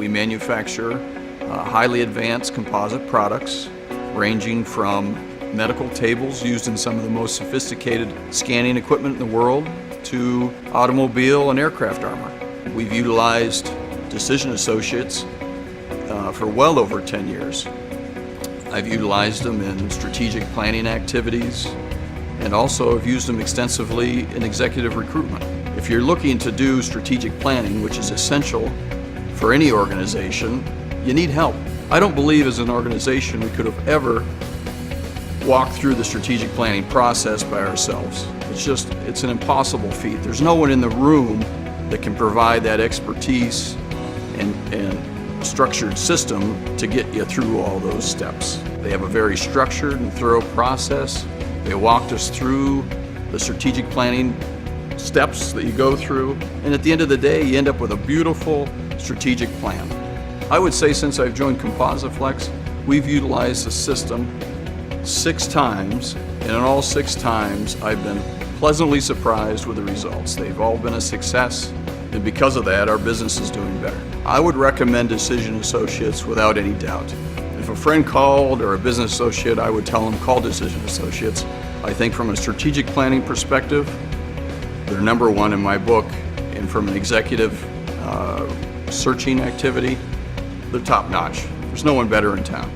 We manufacture highly advanced composite products ranging from medical tables used in some of the most sophisticated scanning equipment in the world to automobile and aircraft armor. We've utilized Decision Associates for well over 10 years. I've utilized them in strategic planning activities and also have used them extensively in executive recruitment. If you're looking to do strategic planning, which is essential for any organization, you need help. I don't believe as an organization we could have ever walked through the strategic planning process by ourselves. It's an impossible feat. There's no one in the room that can provide that expertise and structured system to get you through all those steps. They have a very structured and thorough process. They walked us through the strategic planning steps that you go through, and at the end of the day, you end up with a beautiful strategic plan. I would say since I've joined ComposiFlex, we've utilized the system 6 times, and in all 6 times, I've been pleasantly surprised with the results. They've all been a success, and because of that, our business is doing better. I would recommend Decision Associates without any doubt. If a friend called or a business associate, I would tell them call Decision Associates. I think from a strategic planning perspective, they're number 1 in my book, and from an executive searching activity, they're top notch. There's no one better in town.